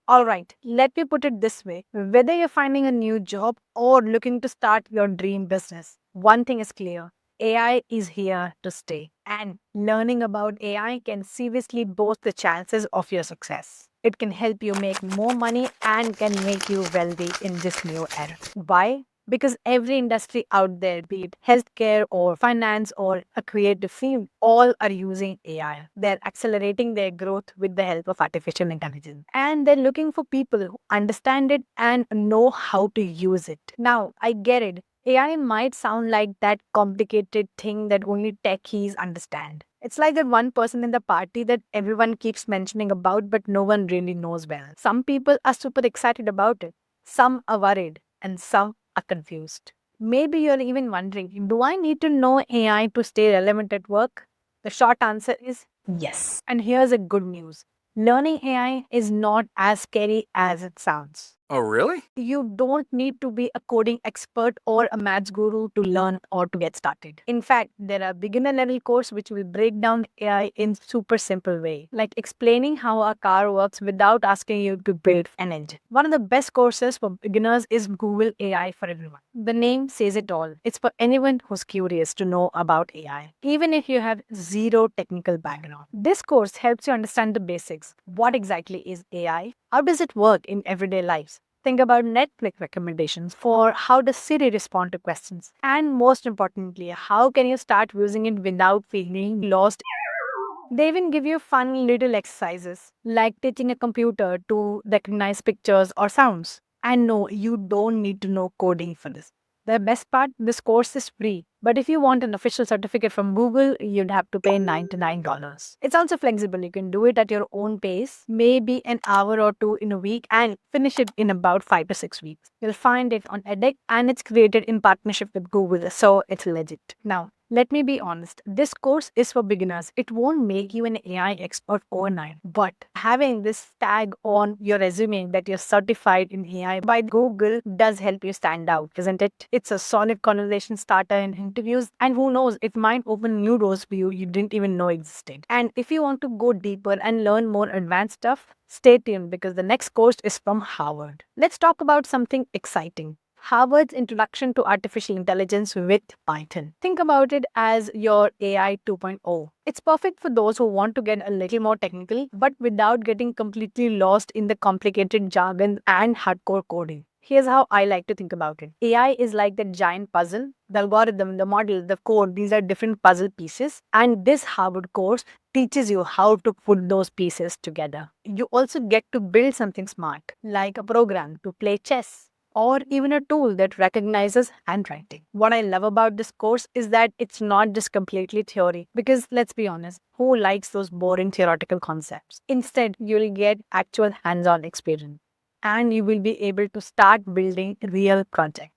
Alright, let me put it this way. Whether you're finding a new job or looking to start your dream business, one thing is clear. AI is here to stay. And learning about AI can seriously boost the chances of your success. It can help you make more money and can make you wealthy in this new era. Why? Because every industry out there, be it healthcare or finance or a creative field, all are using AI. They're accelerating their growth with the help of artificial intelligence. And they're looking for people who understand it and know how to use it. Now, I get it. AI might sound like that complicated thing that only techies understand. It's like that one person in the party that everyone keeps mentioning about, but no one really knows well. Some people are super excited about it, some are worried, and some are confused. Maybe you're even wondering, do I need to know AI to stay relevant at work? The short answer is yes. And here's a good news. Learning AI is not as scary as it sounds. Oh, really? You don't need to be a coding expert or a maths guru to learn or to get started. In fact, there are beginner level courses which will break down AI in super simple way, like explaining how a car works without asking you to build an engine. One of the best courses for beginners is Google AI for Everyone. The name says it all. It's for anyone who's curious to know about AI, even if you have zero technical background. This course helps you understand the basics. What exactly is AI? How does it work in everyday lives? Think about Netflix recommendations for how does Siri respond to questions. And most importantly, how can you start using it without feeling lost? They even give you fun little exercises like teaching a computer to recognize pictures or sounds. And no, you don't need to know coding for this. The best part, this course is free. But if you want an official certificate from Google, you'd have to pay $99. It's also flexible. You can do it at your own pace, maybe an hour or two in a week, and finish it in about 5 to 6 weeks. You'll find it on edX, and it's created in partnership with Google, so it's legit. Now, let me be honest, this course is for beginners. It won't make you an AI expert overnight, but having this tag on your resume that you're certified in AI by Google does help you stand out, isn't it? It's a solid conversation starter in interviews, and who knows, it might open new doors for you didn't even know existed. And if you want to go deeper and learn more advanced stuff, stay tuned because the next course is from Harvard. Let's talk about something exciting. Harvard's Introduction to Artificial Intelligence with Python. Think about it as your AI 2.0. It's perfect for those who want to get a little more technical, but without getting completely lost in the complicated jargon and hardcore coding. Here's how I like to think about it. AI is like the giant puzzle. The algorithm, the model, the code, these are different puzzle pieces. And this Harvard course teaches you how to put those pieces together. You also get to build something smart, like a program to play chess or even a tool that recognizes handwriting. What I love about this course is that it's not just completely theory, because let's be honest, who likes those boring theoretical concepts? Instead, you'll get actual hands-on experience and you will be able to start building real projects.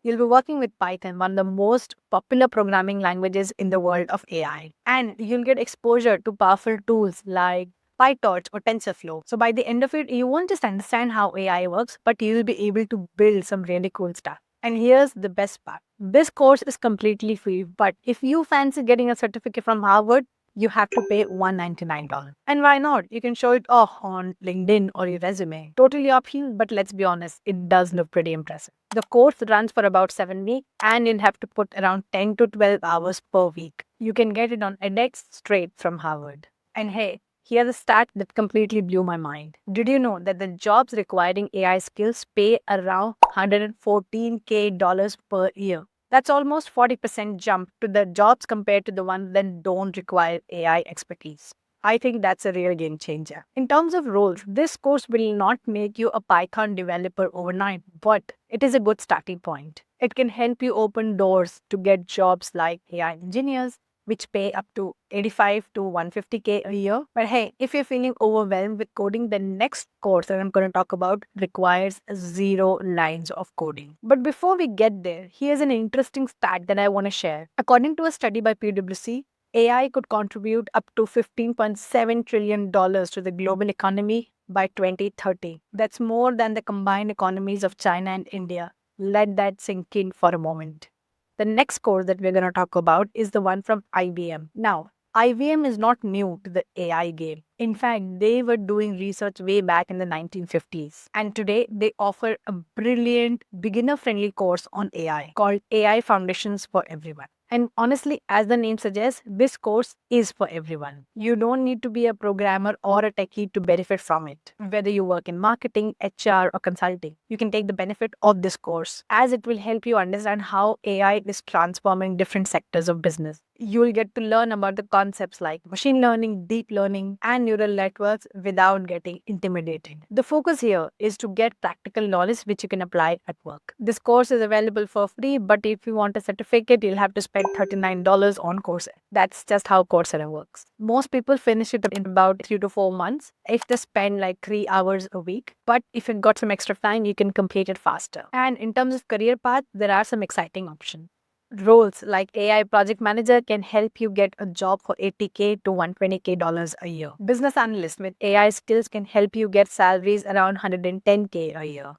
You'll be working with Python, one of the most popular programming languages in the world of AI. And you'll get exposure to powerful tools like PyTorch or TensorFlow. So by the end of it, you won't just understand how AI works, but you'll be able to build some really cool stuff. And here's the best part. This course is completely free, but if you fancy getting a certificate from Harvard, you have to pay $199. And why not? You can show it off on LinkedIn or your resume. Totally optional, but let's be honest, it does look pretty impressive. The course runs for about 7 weeks and you'll have to put around 10 to 12 hours per week. You can get it on edX straight from Harvard. And hey, here's a stat that completely blew my mind. Did you know that the jobs requiring AI skills pay around $114K per year? That's almost 40% jump to the jobs compared to the ones that don't require AI expertise. I think that's a real game changer. In terms of roles, this course will not make you a Python developer overnight, but it is a good starting point. It can help you open doors to get jobs like AI engineers, which pay up to 85 to 150K a year. But hey, if you're feeling overwhelmed with coding, the next course that I'm going to talk about requires 0 lines of coding. But before we get there, here's an interesting stat that I want to share. According to a study by PwC, AI could contribute up to $15.7 trillion to the global economy by 2030. That's more than the combined economies of China and India. Let that sink in for a moment. The next course that we're going to talk about is the one from IBM. Now, IBM is not new to the AI game. In fact, they were doing research way back in the 1950s. And today, they offer a brilliant, beginner-friendly course on AI called AI Foundations for Everyone. And honestly, as the name suggests, this course is for everyone. You don't need to be a programmer or a techie to benefit from it. Whether you work in marketing, HR, or consulting, you can take the benefit of this course as it will help you understand how AI is transforming different sectors of business. You will get to learn about the concepts like machine learning, deep learning, and neural networks without getting intimidated. The focus here is to get practical knowledge which you can apply at work. This course is available for free, but if you want a certificate, you'll have to spend $39 on Coursera. That's just how Coursera works. Most people finish it in about 3 to 4 months if they spend like 3 hours a week. But if you've got some extra time, you can complete it faster. And in terms of career path, there are some exciting options. Roles like AI project manager can help you get a job for $80K to $120K a year. Business analyst with AI skills can help you get salaries around $110K a year.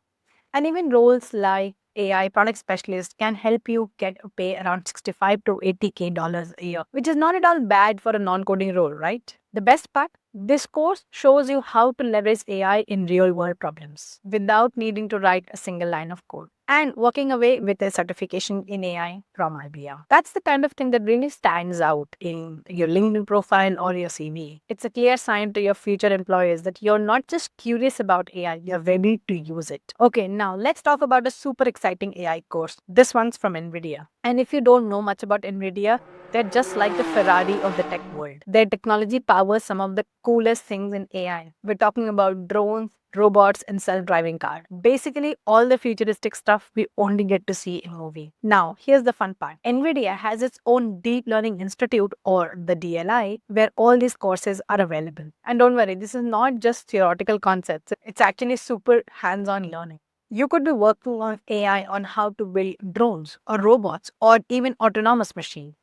And even roles like AI product specialist can help you get a pay around $65 to $80K a year, which is not at all bad for a non-coding role, right? The best part, this course shows you how to leverage AI in real-world problems without needing to write a single line of code and walking away with a certification in AI from IBM. That's the kind of thing that really stands out in your LinkedIn profile or your CV. It's a clear sign to your future employers that you're not just curious about AI, you're ready to use it. Okay, now let's talk about a super exciting AI course. This one's from NVIDIA. And if you don't know much about NVIDIA, they're just like the Ferrari of the tech world. Their technology powers some of the coolest things in AI. We're talking about drones, robots, and self-driving cars. Basically, all the futuristic stuff we only get to see in movies. Now, here's the fun part. NVIDIA has its own Deep Learning Institute, or the DLI, where all these courses are available. And don't worry, this is not just theoretical concepts. It's actually super hands-on learning. You could be working on AI on how to build drones or robots or even autonomous machines.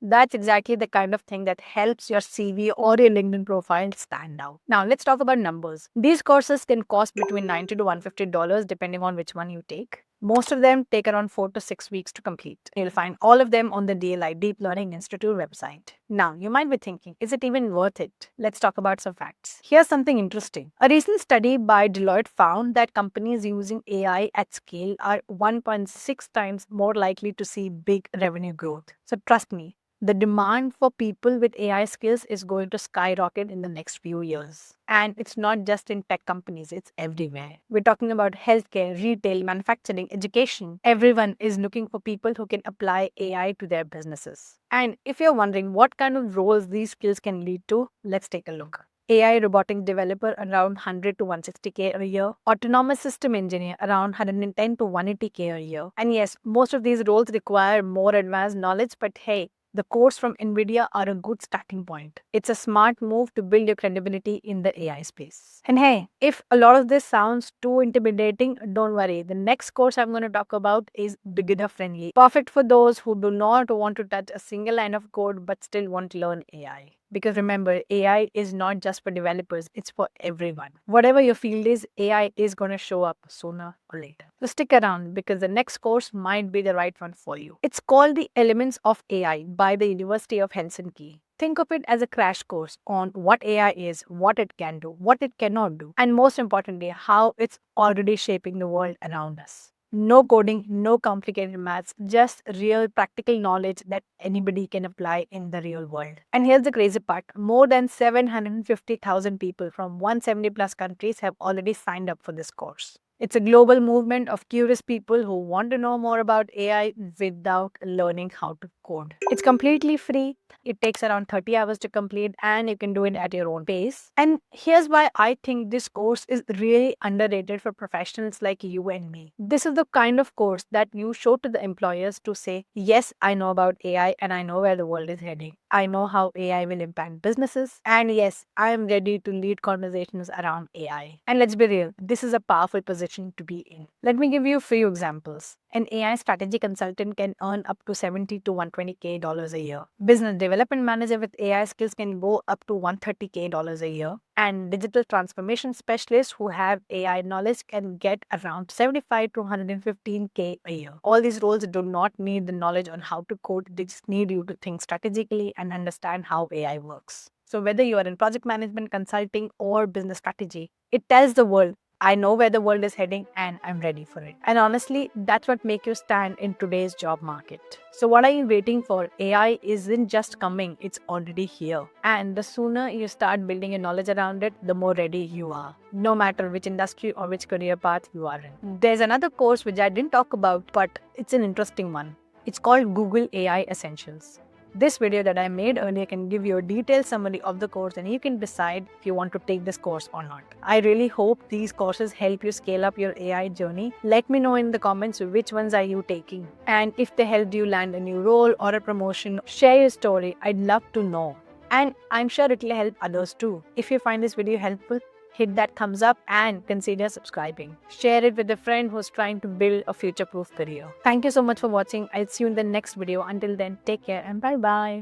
That's exactly the kind of thing that helps your CV or your LinkedIn profile stand out. Now, let's talk about numbers. These courses can cost between $90 to $150 depending on which one you take. Most of them take around 4 to 6 weeks to complete. You'll find all of them on the DLI Deep Learning Institute website. Now, you might be thinking, is it even worth it? Let's talk about some facts. Here's something interesting. A recent study by Deloitte found that companies using AI at scale are 1.6 times more likely to see big revenue growth. So trust me, the demand for people with AI skills is going to skyrocket in the next few years. And it's not just in tech companies, it's everywhere. We're talking about healthcare, retail, manufacturing, education. Everyone is looking for people who can apply AI to their businesses. And if you're wondering what kind of roles these skills can lead to, let's take a look. AI robotics developer around 100 to 160K a year, autonomous system engineer around 110 to 180K a year. And yes, most of these roles require more advanced knowledge, but hey, the course from NVIDIA are a good starting point. It's a smart move to build your credibility in the AI space. And hey, if a lot of this sounds too intimidating, don't worry. The next course I'm going to talk about is beginner friendly. Perfect for those who do not want to touch a single line of code but still want to learn AI. Because remember, AI is not just for developers, it's for everyone. Whatever your field is, AI is going to show up sooner or later. So stick around because the next course might be the right one for you. It's called The Elements of AI by the University of Helsinki. Think of it as a crash course on what AI is, what it can do, what it cannot do, and most importantly, how it's already shaping the world around us. No coding, no complicated maths, just real practical knowledge that anybody can apply in the real world. And here's the crazy part. More than 750,000 people from 170 plus countries have already signed up for this course. It's a global movement of curious people who want to know more about AI without learning how to code. It's completely free. It takes around 30 hours to complete and you can do it at your own pace. And here's why I think this course is really underrated for professionals like you and me. This is the kind of course that you show to the employers to say, yes, I know about AI and I know where the world is heading. I know how AI will impact businesses. And yes, I am ready to lead conversations around AI. And let's be real, this is a powerful position to be in. Let me give you a few examples. An AI strategy consultant can earn up to $70 to $120K a year. Business development manager with AI skills can go up to $130K a year. And digital transformation specialists who have AI knowledge can get around 75 to 115K a year. All these roles do not need the knowledge on how to code, they just need you to think strategically and understand how AI works. So whether you are in project management, consulting, or business strategy, it tells the world, I know where the world is heading and I'm ready for it. And honestly, that's what makes you stand in today's job market. So what are you waiting for? AI isn't just coming, it's already here. And the sooner you start building your knowledge around it, the more ready you are, no matter which industry or which career path you are in. There's another course which I didn't talk about, but it's an interesting one. It's called Google AI Essentials. This video that I made earlier can give you a detailed summary of the course and you can decide if you want to take this course or not. I really hope these courses help you scale up your AI journey. Let me know in the comments which ones are you taking. And if they helped you land a new role or a promotion, share your story. I'd love to know. And I'm sure it will help others too. If you find this video helpful, hit that thumbs up and consider subscribing. Share it with a friend who's trying to build a future-proof career. Thank you so much for watching. I'll see you in the next video. Until then, take care and bye-bye.